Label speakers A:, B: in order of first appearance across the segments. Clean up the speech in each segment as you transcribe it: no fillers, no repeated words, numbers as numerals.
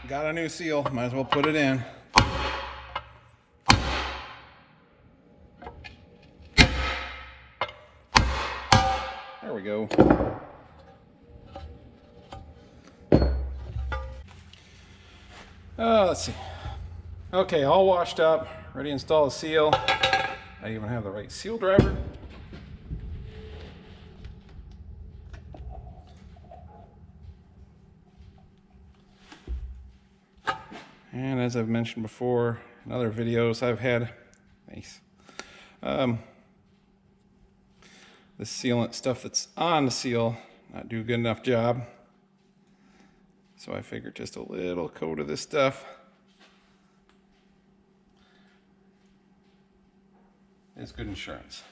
A: got a new seal, might as well put it in. There we go. Let's see. Okay, all washed up, ready to install the seal. I even have the right seal driver. And as I've mentioned before in other videos, I've had the sealant stuff that's on the seal not do a good enough job. So I figured just a little coat of this stuff is good insurance.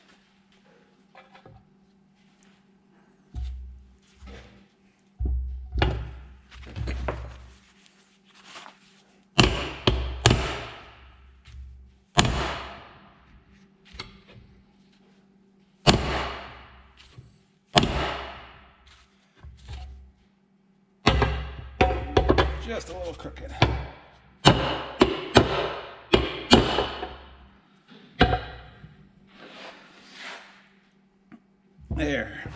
A: Just a little crooked. There.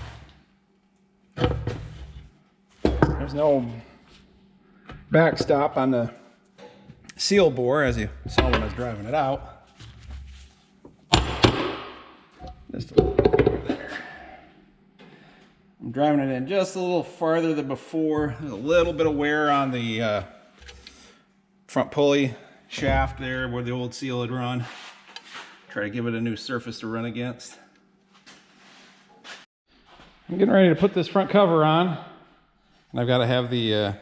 A: There's no backstop on the seal bore, as you saw when I was driving it out. Just a little bit over there. I'm driving it in just a little farther than before. There's a little bit of wear on the front pulley shaft there where the old seal had run. Try to give it a new surface to run against. I'm getting ready to put this front cover on, and I've got to have the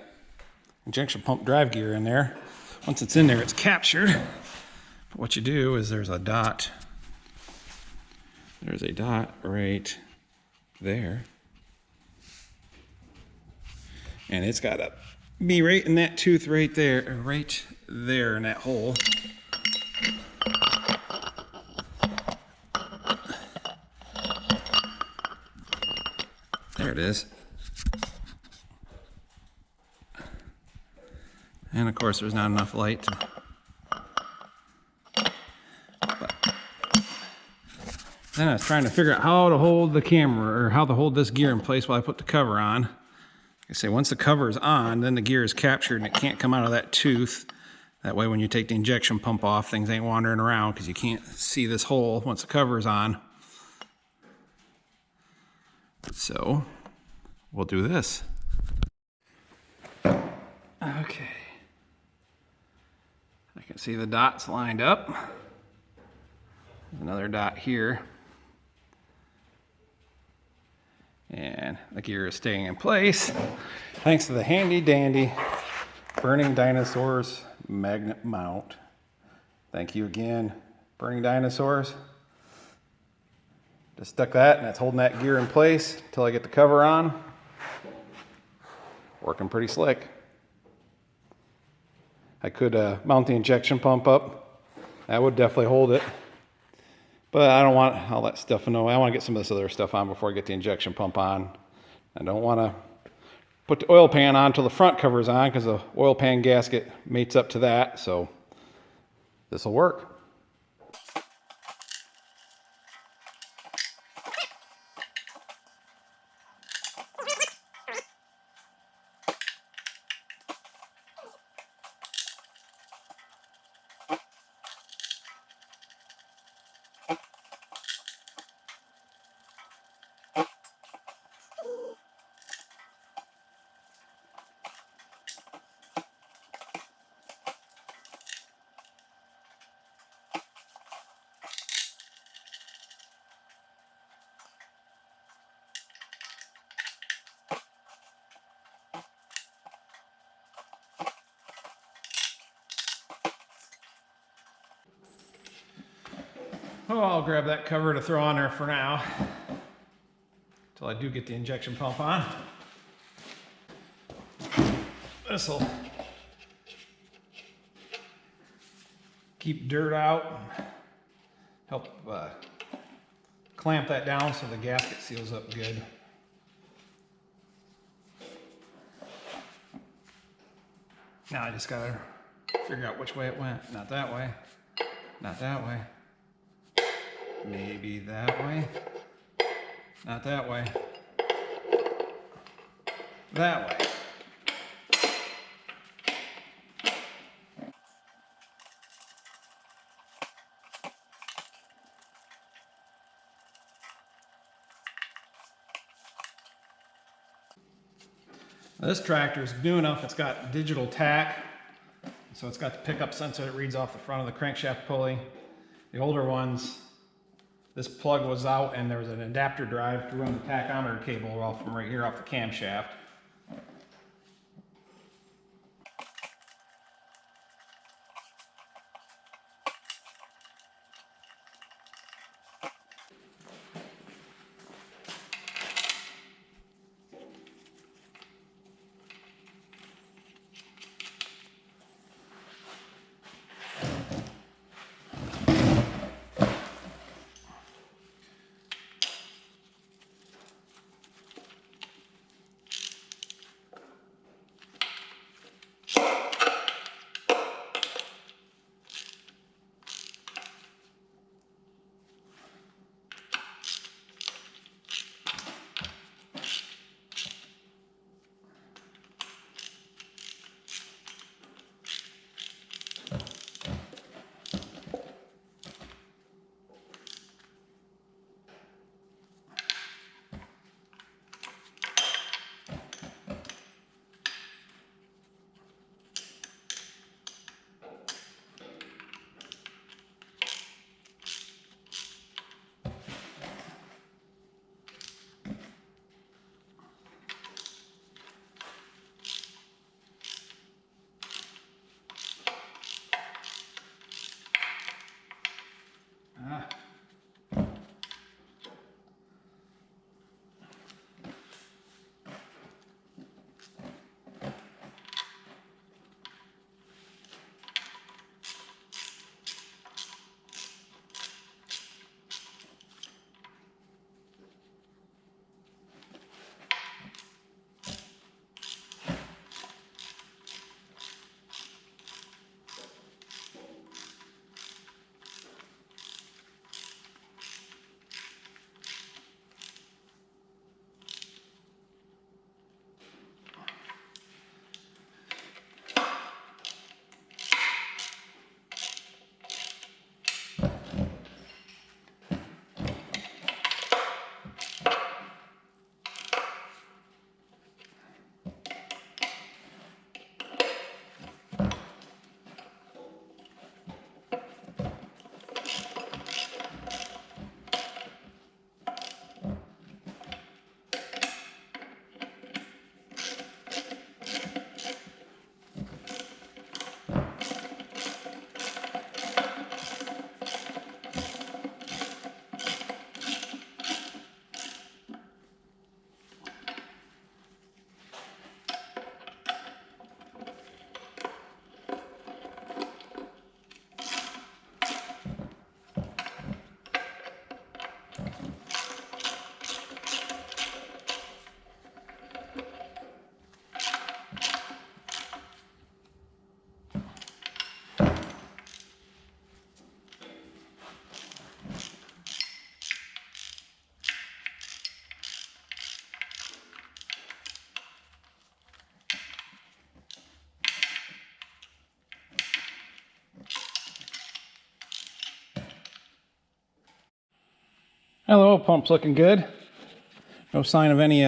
A: injection pump drive gear in there. Once it's in there, it's captured. But what you do is there's a dot. There's a dot right there. And it's got to be right in that tooth right there in that hole. There it is. And of course there's not enough light to... Then I was trying to figure out how to hold the camera, or how to hold this gear in place while I put the cover on. Like I say, once the cover is on, then the gear is captured and it can't come out of that tooth. That way when you take the injection pump off, things ain't wandering around because you can't see this hole once the cover is on. So we'll do this. Okay. I can see the dots lined up. There's another dot here. And the gear is staying in place thanks to the handy dandy Burning Dinosaurs magnet mount. Thank you again, Burning Dinosaurs. Just stuck that, and that's holding that gear in place until I get the cover on. Working pretty slick. I could mount the injection pump up. That would definitely hold it. But I don't want all that stuff. No, I want to get some of this other stuff on before I get the injection pump on. I don't want to put the oil pan on until the front cover is on, because the oil pan gasket mates up to that. So this will work. Oh, I'll grab that cover to throw on there for now, until I do get the injection pump on. This'll keep dirt out, help clamp that down so the gasket seals up good. Now I just gotta figure out which way it went. Not that way. Not that way. Maybe that way. Not that way. That way. This tractor is new enough, it's got digital tack, so it's got the pickup sensor that reads off the front of the crankshaft pulley. The older ones, this plug was out and there was an adapter drive to run the tachometer cable off from right here off the camshaft. Hello, pump's looking good. No sign of any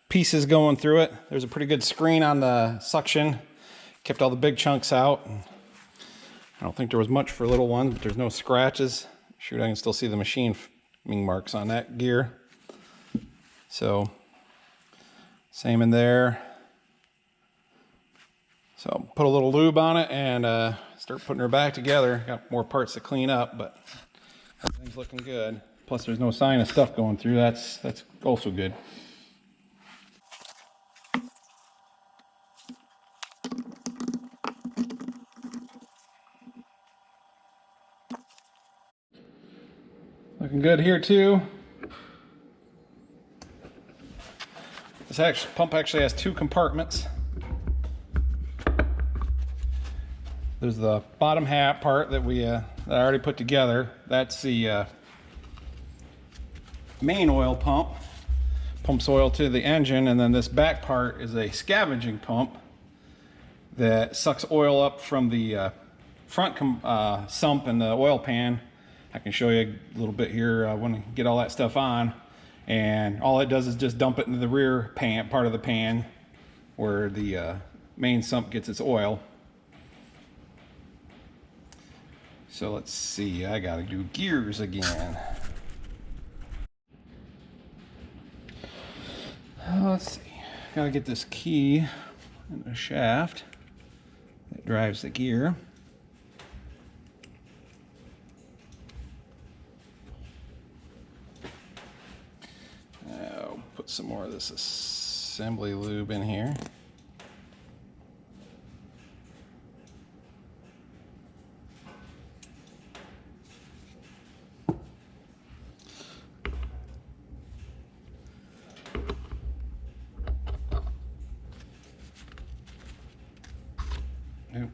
A: pieces going through it. There's a pretty good screen on the suction. Kept all the big chunks out. I don't think there was much for little ones, but there's no scratches. Shoot, I can still see the machining marks on that gear. So, same in there. So, put a little lube on it and start putting her back together. Got more parts to clean up, but everything's looking good. Plus, there's no sign of stuff going through. That's also good. Looking good here too. This pump actually has two compartments. There's the bottom hat part that that I already put together. That's the main oil pump. Pumps oil to the engine, and then this back part is a scavenging pump that sucks oil up from the front sump and the oil pan. I can show you a little bit here when I get all that stuff on. And all it does is just dump it into the rear pan, part of the pan, where the main sump gets its oil. So let's see, I gotta do gears again. Let's see, gotta get this key in the shaft that drives the gear. I'll put some more of this assembly lube in here. Nope.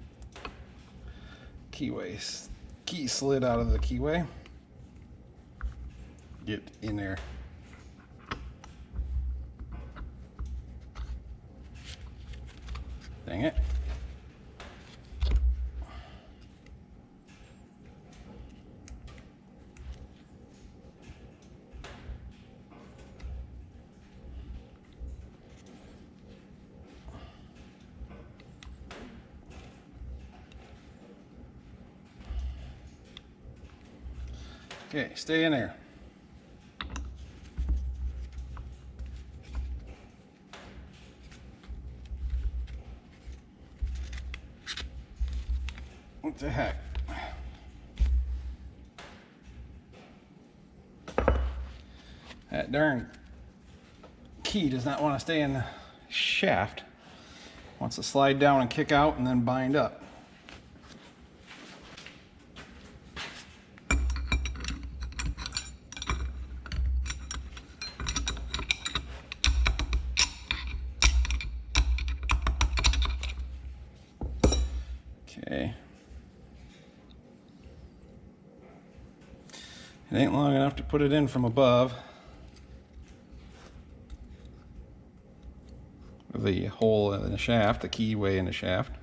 A: Key slid out of the keyway. Get in there. Dang it. Okay, stay in there. What the heck? That darn key does not want to stay in the shaft. Wants to slide down and kick out and then bind up. Okay. It ain't long enough to put it in from above. The hole in the shaft, the keyway in the shaft.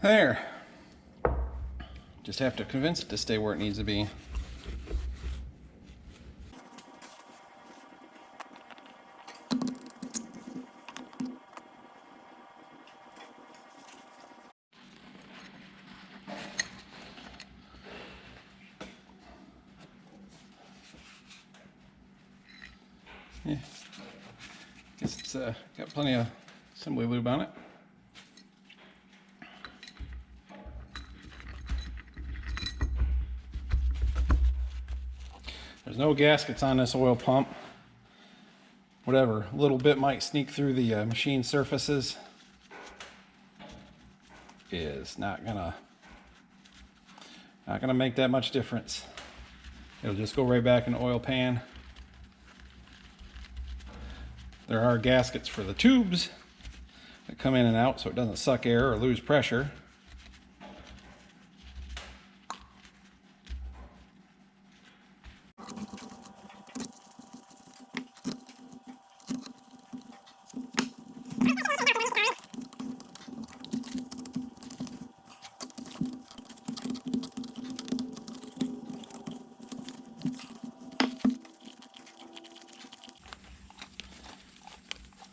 A: There. Just have to convince it to stay where it needs to be. Yeah, guess it's got plenty of assembly lube on it. There's no gaskets on this oil pump. Whatever, a little bit might sneak through the machine surfaces is not gonna make that much difference. It'll just go right back in the oil pan. There are gaskets for the tubes that come in and out so it doesn't suck air or lose pressure.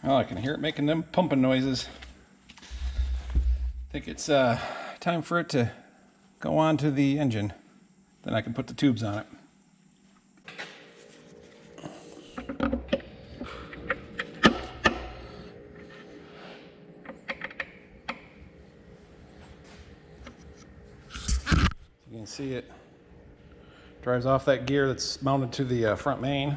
A: Oh, I can hear it making them pumping noises. I think it's time for it to go on to the engine. Then I can put the tubes on it. You can see it drives off that gear that's mounted to the front main.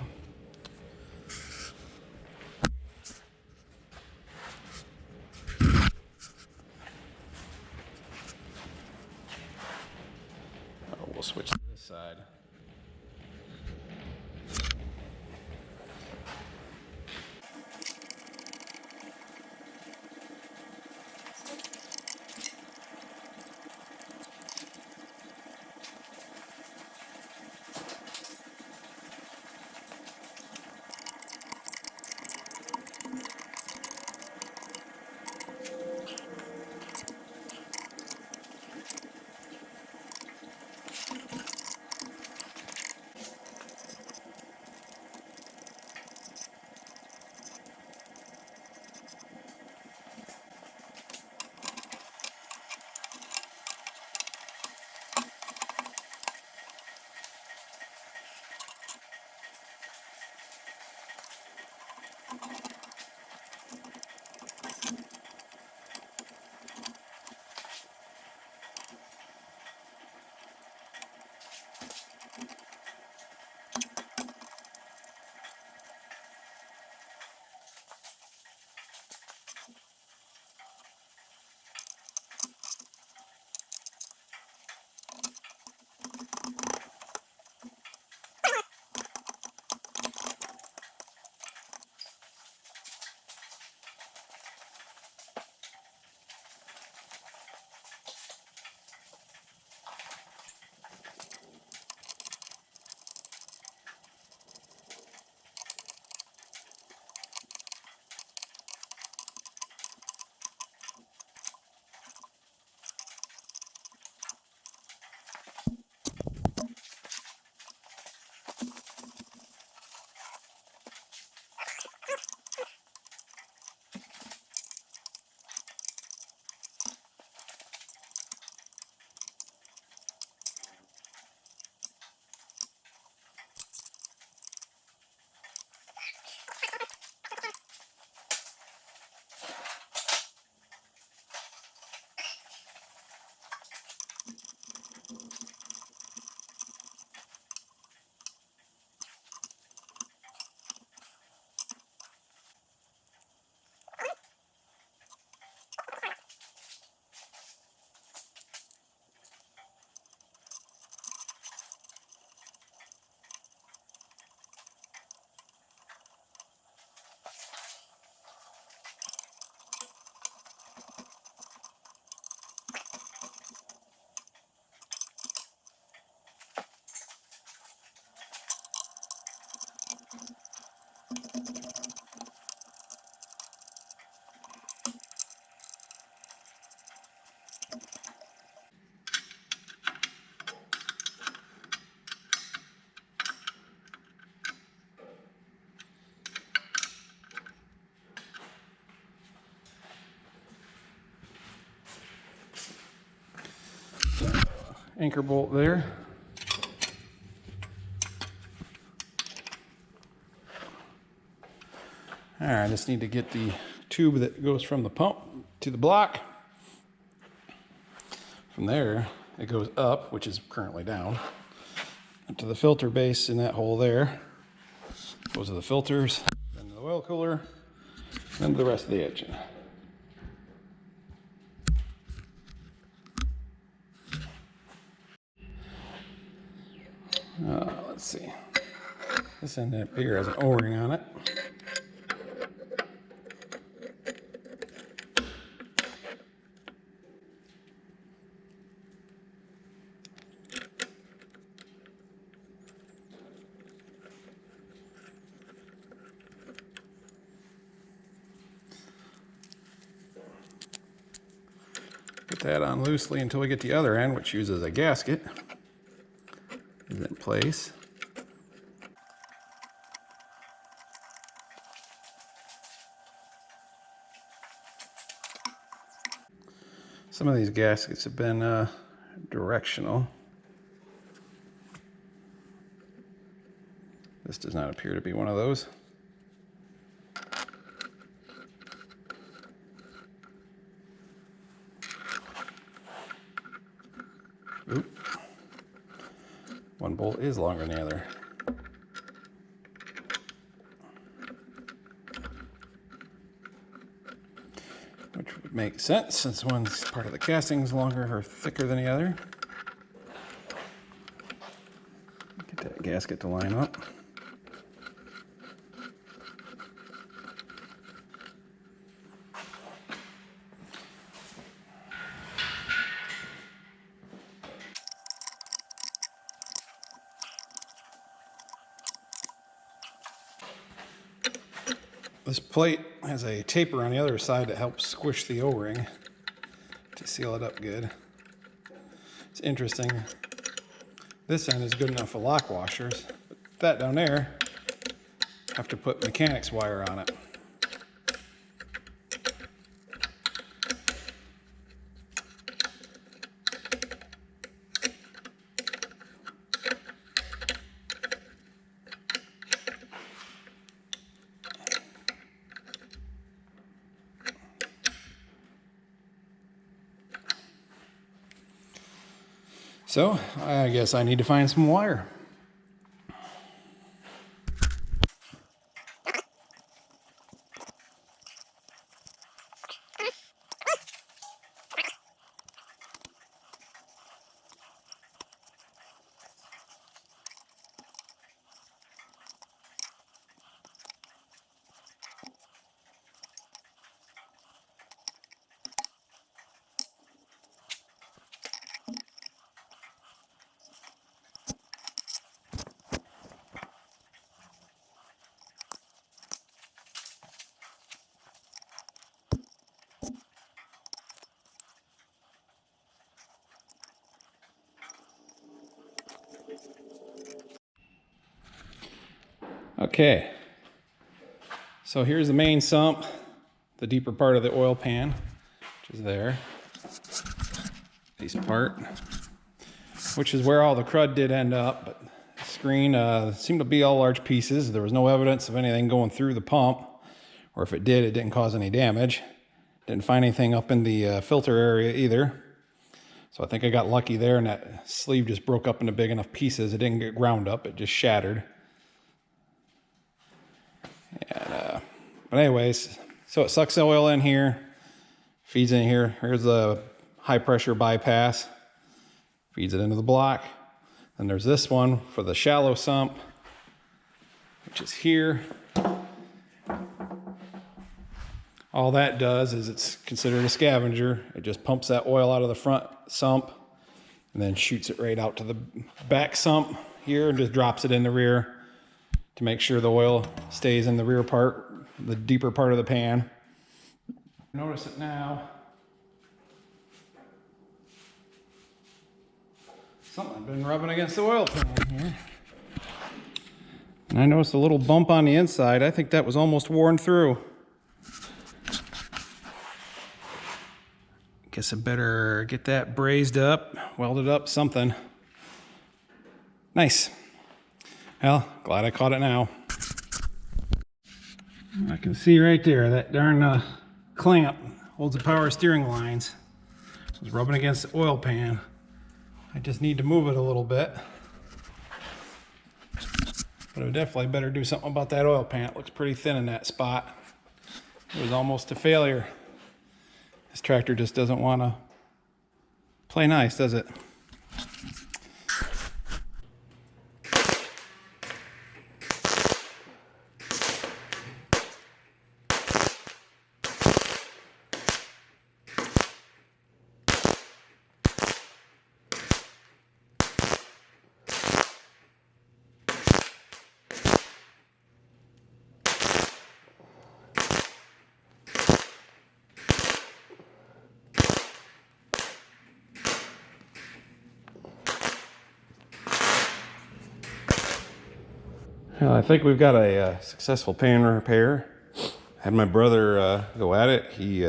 A: We'll switch. anchor bolt there. All right, I just need to get the tube that goes from the pump to the block. From there, it goes up, which is currently down, to the filter base in that hole there. Those are the filters, then to the oil cooler, then to the rest of the engine. Let's see. This end up here has an O-ring on it. Put that on loosely until we get the other end, which uses a gasket. Is in place. Some of these gaskets have been directional. This does not appear to be one of those. Oop. One bolt is longer than the other. Which would make sense since one's part of the casting is longer or thicker than the other. Get that gasket to line up. This plate has a taper on the other side that helps squish the O-ring to seal it up good. It's interesting. This end is good enough for lock washers, but that down there, I have to put mechanics wire on it. So I guess I need to find some wire. Okay, so here's the main sump, the deeper part of the oil pan, which is there. Piece part, which is where all the crud did end up, but the screen seemed to be all large pieces. There was no evidence of anything going through the pump, or if it did, it didn't cause any damage. Didn't find anything up in the filter area either. So I think I got lucky there, and that sleeve just broke up into big enough pieces. It didn't get ground up, it just shattered. And, but anyways, so it sucks the oil in here, feeds in here. Here's the high pressure bypass, feeds it into the block. And there's this one for the shallow sump, which is here. All that does is it's considered a scavenger. It just pumps that oil out of the front sump and then shoots it right out to the back sump here and just drops it in the rear to make sure the oil stays in the rear part, the deeper part of the pan. Notice it now. Something's been rubbing against the oil pan here. And I noticed a little bump on the inside. I think that was almost worn through. Guess I better get that brazed up, welded up, something. Nice. Well, glad I caught it now. I can see right there that darn clamp holds the power steering lines. It's rubbing against the oil pan. I just need to move it a little bit. But I definitely better do something about that oil pan. It looks pretty thin in that spot. It was almost a failure. This tractor just doesn't want to play nice, does it? Well, I think we've got a successful pan repair. Had my brother go at it. He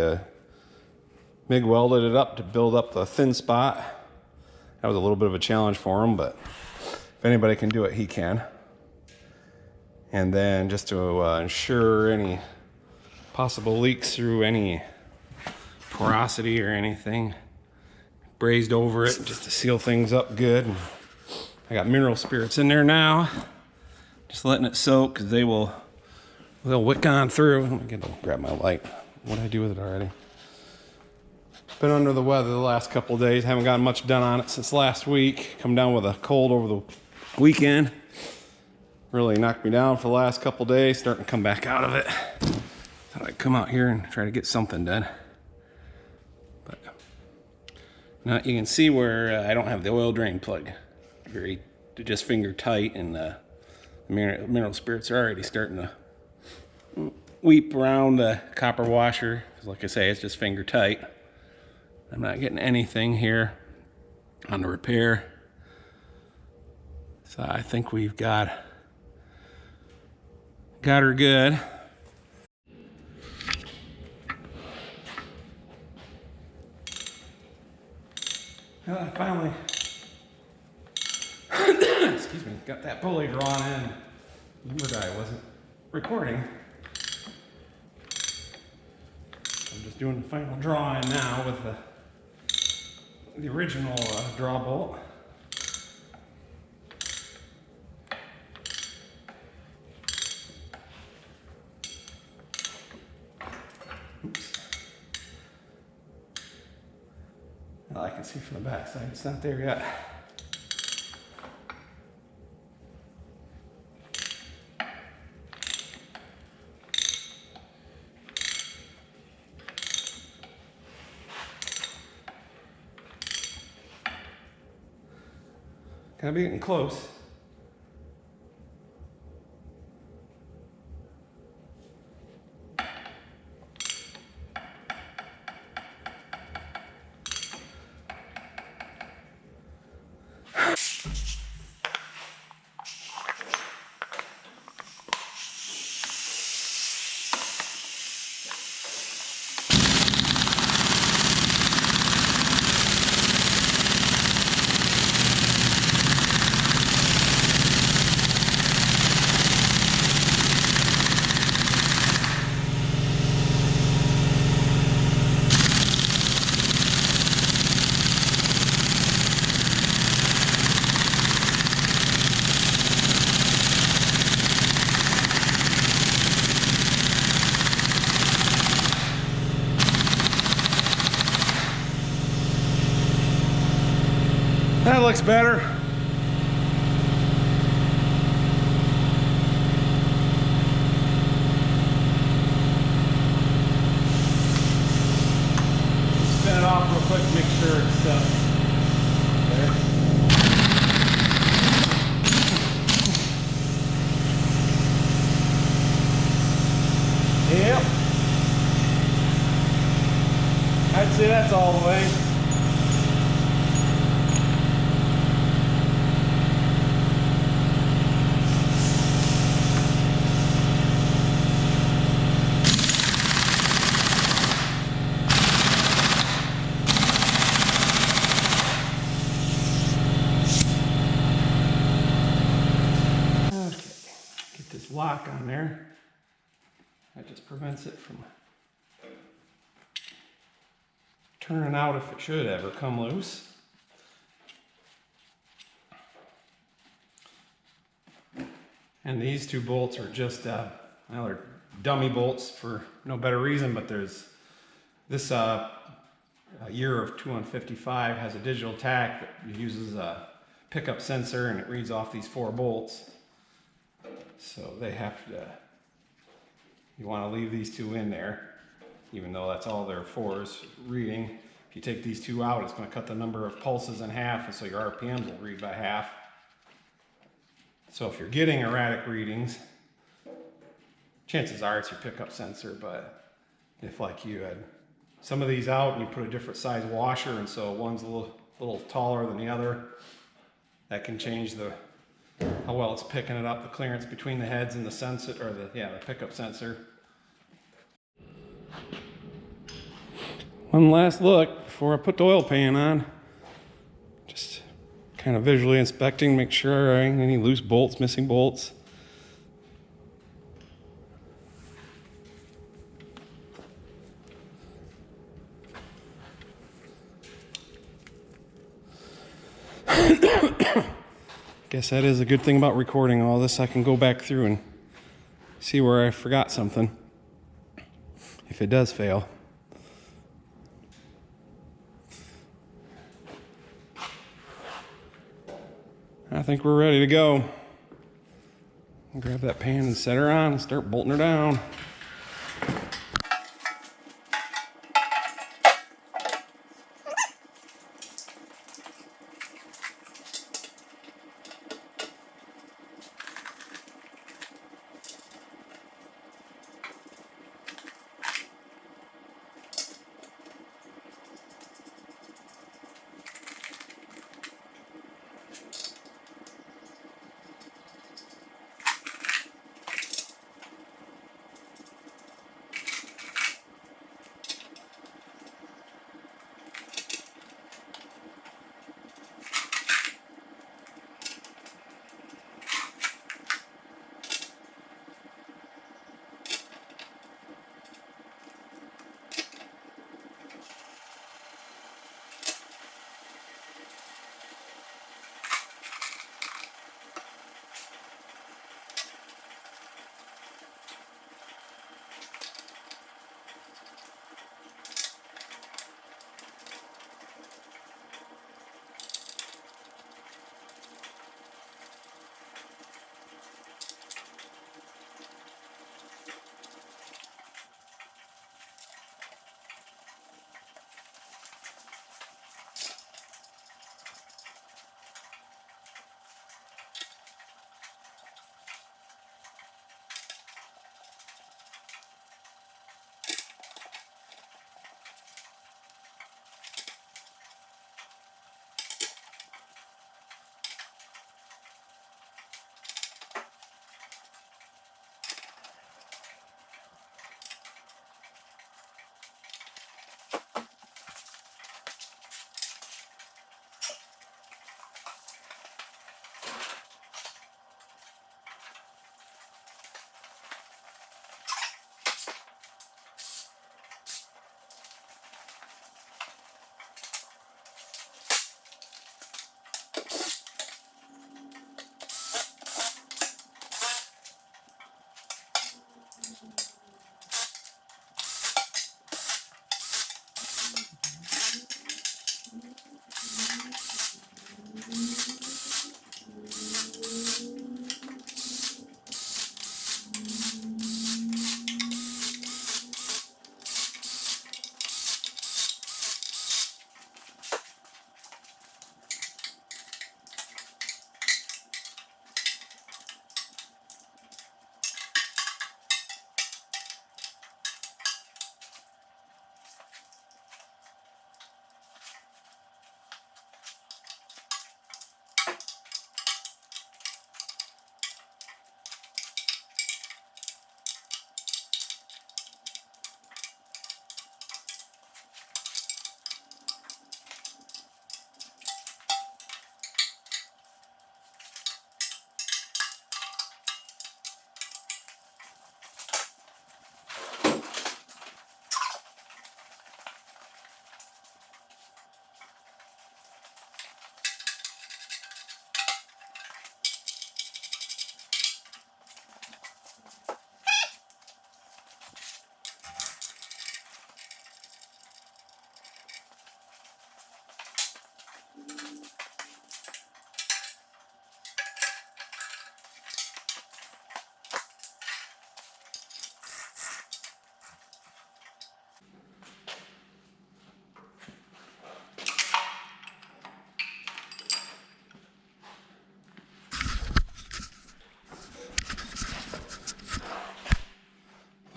A: MIG welded it up to build up the thin spot. That was a little bit of a challenge for him, but if anybody can do it, he can. And then just to ensure any possible leaks through any porosity or anything, brazed over it just to seal things up good. And I got mineral spirits in there now. Just letting it soak because they'll wick on through. Let me grab my light. What did I do with it already? Been under the weather the last couple of days. Haven't gotten much done on it since last week. Come down with a cold over the weekend. Really knocked me down for the last couple of days. Starting to come back out of it. Thought I'd come out here and try to get something done. But now you can see where I don't have the oil drain plug. Very just finger tight, and mineral spirits are already starting to weep around the copper washer. Because like I say, it's just finger tight. I'm not getting anything here on the repair. So I think we've got her good. Well, I finally excuse me, got that pulley drawn in. Remembered I wasn't recording. I'm just doing the final drawing now with the original draw bolt. Oops. Well, I can see from the back side it's not there yet. Gotta be getting close. That looks better. Spin it off real quick, make sure it's there. Yep. I'd say that's all the way. lock on there. That just prevents it from turning out if it should ever come loose. And these two bolts are just, well, they're dummy bolts for no better reason, but there's this year of 255 has a digital tack that uses a pickup sensor, and it reads off these 4 bolts. So they have to, you want to leave these 2 in there, even though that's all they're for is reading. If you take these 2 out, it's going to cut the number of pulses in half, and so your RPMs will read by half. So if you're getting erratic readings, chances are it's your pickup sensor. But if like you had some of these out and you put a different size washer, and so one's a little taller than the other, that can change how well it's picking it up, the clearance between the heads and the sensor, or the pickup sensor. One last look before I put the oil pan on. Just kind of visually inspecting, make sure there ain't any loose bolts, missing bolts. Guess that is a good thing about recording all this. I can go back through and see where I forgot something if it does fail. I think we're ready to go. Grab that pan and set her on and start bolting her down.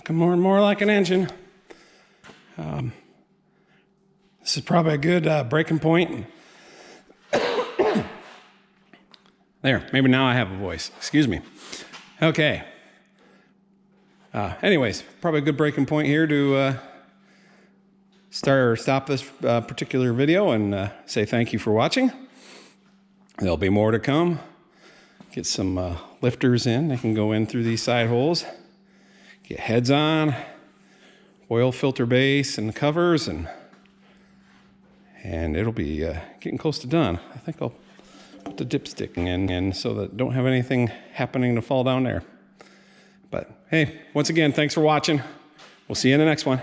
A: looking more and more like an engine. This is probably a good breaking point. There, maybe now I have a voice. Excuse me. Okay. Anyways, probably a good breaking point here to start or stop this particular video and say thank you for watching. There'll be more to come. Get some lifters in. They can go in through these side holes. Get heads on, oil filter base and the covers, and it'll be getting close to done. I think I'll put the dipstick in so that don't have anything happening to fall down there. But hey, once again, thanks for watching. We'll see you in the next one.